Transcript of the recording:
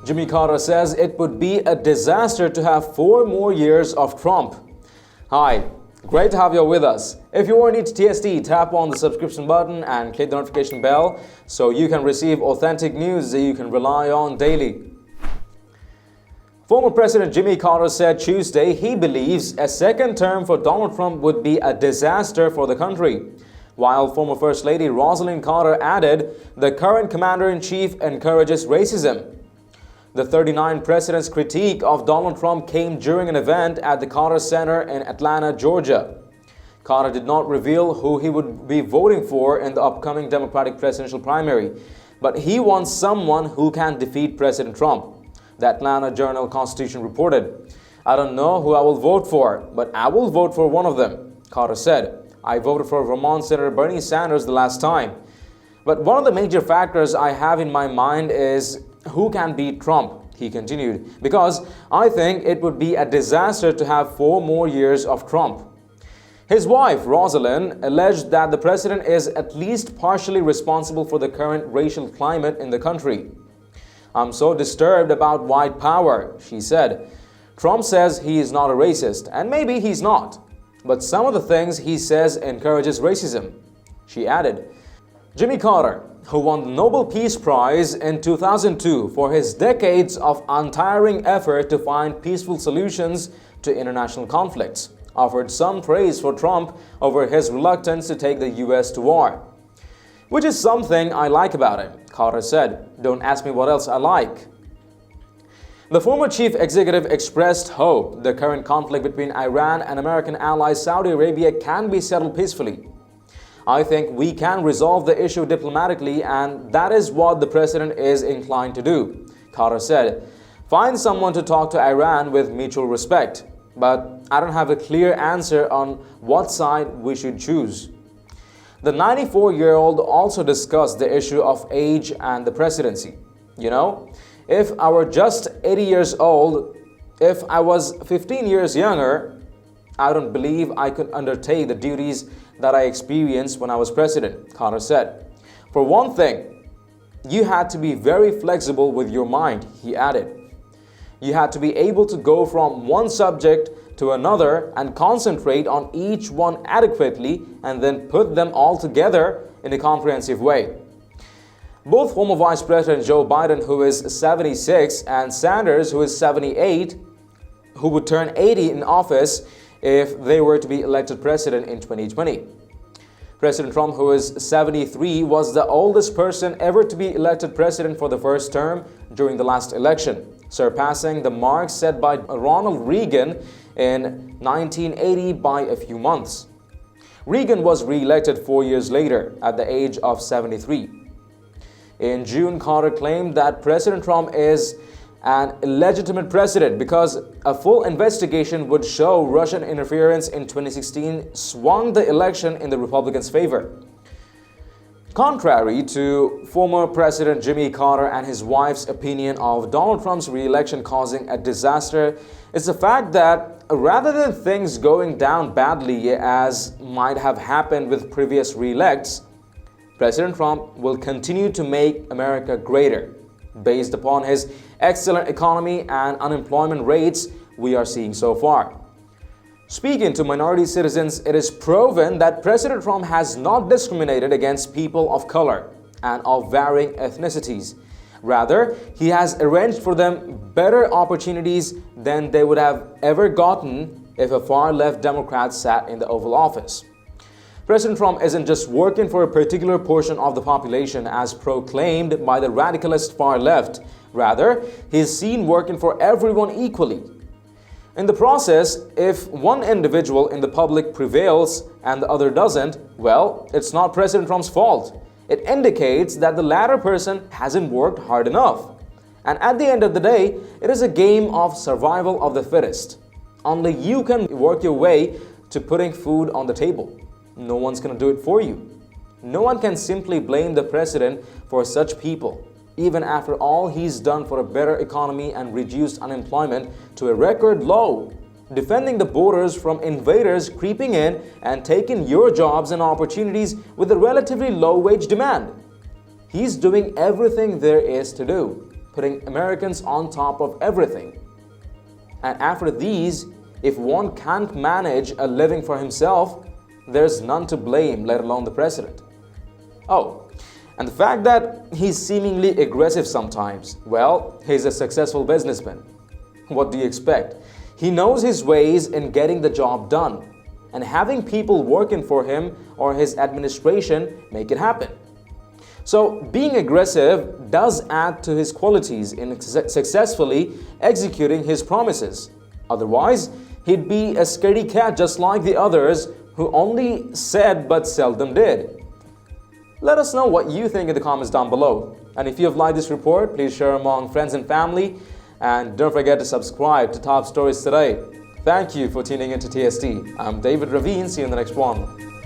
Jimmy Carter says it would be a disaster to have 4 more years of Trump. Hi, great to have you with us. If you are new to TST, tap on the subscription button and click the notification bell so you can receive authentic news that you can rely on daily. Former President Jimmy Carter said Tuesday he believes a second term for Donald Trump would be a disaster for the country, while former First Lady Rosalynn Carter added the current commander-in-chief encourages racism. The 39 president's critique of Donald Trump came during an event at the Carter Center in Atlanta, Georgia. Carter did not reveal who he would be voting for in the upcoming Democratic presidential primary, but he wants someone who can defeat President Trump. The Atlanta Journal-Constitution reported, "I don't know who I will vote for, but I will vote for one of them," Carter said. "I voted for Vermont Senator Bernie Sanders the last time. But one of the major factors I have in my mind is who can beat Trump," he continued, "because I think it would be a disaster to have 4 more years of Trump." His wife, Rosalynn, alleged that the president is at least partially responsible for the current racial climate in the country. "I'm so disturbed about white power," she said. "Trump says he is not a racist, and maybe he's not. But some of the things he says encourages racism," she added. Jimmy Carter, who won the Nobel Peace Prize in 2002 for his decades of untiring effort to find peaceful solutions to international conflicts, offered some praise for Trump over his reluctance to take the U.S. to war. "Which is something I like about him," Carter said. "Don't ask me what else I like." The former chief executive expressed hope the current conflict between Iran and American ally Saudi Arabia can be settled peacefully. "I think we can resolve the issue diplomatically, and that is what the president is inclined to do," Carter said. "Find someone to talk to Iran with mutual respect, but I don't have a clear answer on what side we should choose." The 94-year-old also discussed the issue of age and the presidency. "You know, if I were just 80 years old, if I was 15 years younger, I don't believe I could undertake the duties that I experienced when I was president," Carter said. "For one thing, you had to be very flexible with your mind," he added. "You had to be able to go from one subject to another and concentrate on each one adequately and then put them all together in a comprehensive way." Both former Vice President Joe Biden, who is 76, and Sanders, who is 78, who would turn 80 in office if they were to be elected president in 2020. President Trump, who is 73, was the oldest person ever to be elected president for the first term during the last election, surpassing the mark set by Ronald Reagan in 1980 by a few months. Reagan was re-elected 4 years later at the age of 73. In June, Carter claimed that President Trump is an illegitimate president because a full investigation would show Russian interference in 2016 swung the election in the Republicans' favor. Contrary to former President Jimmy Carter and his wife's opinion of Donald Trump's re-election causing a disaster, is the fact that rather than things going down badly as might have happened with previous re-elects, President Trump will continue to make America greater, based upon his excellent economy and unemployment rates we are seeing so far. Speaking to minority citizens, it is proven that President Trump has not discriminated against people of color and of varying ethnicities. Rather, he has arranged for them better opportunities than they would have ever gotten if a far-left Democrat sat in the Oval Office. President Trump isn't just working for a particular portion of the population as proclaimed by the radicalist far left. Rather, he is seen working for everyone equally. In the process, if one individual in the public prevails and the other doesn't, well, it's not President Trump's fault. It indicates that the latter person hasn't worked hard enough. And at the end of the day, it is a game of survival of the fittest. Only you can work your way to putting food on the table. No one's going to do it for you. No one can simply blame the president for such people, even after all he's done for a better economy and reduced unemployment to a record low, defending the borders from invaders creeping in and taking your jobs and opportunities with a relatively low wage demand. He's doing everything there is to do, putting Americans on top of everything. And after these, if one can't manage a living for himself, there's none to blame, let alone the president. Oh, and the fact that he's seemingly aggressive sometimes, well, he's a successful businessman. What do you expect? He knows his ways in getting the job done, and having people working for him or his administration make it happen. So being aggressive does add to his qualities in successfully executing his promises. Otherwise, he'd be a scaredy cat just like the others who only said but seldom did. Let us know what you think in the comments down below. And if you have liked this report, please share among friends and family. And don't forget to subscribe to Top Stories Today. Thank you for tuning into TST. I'm David Ravine. See you in the next one.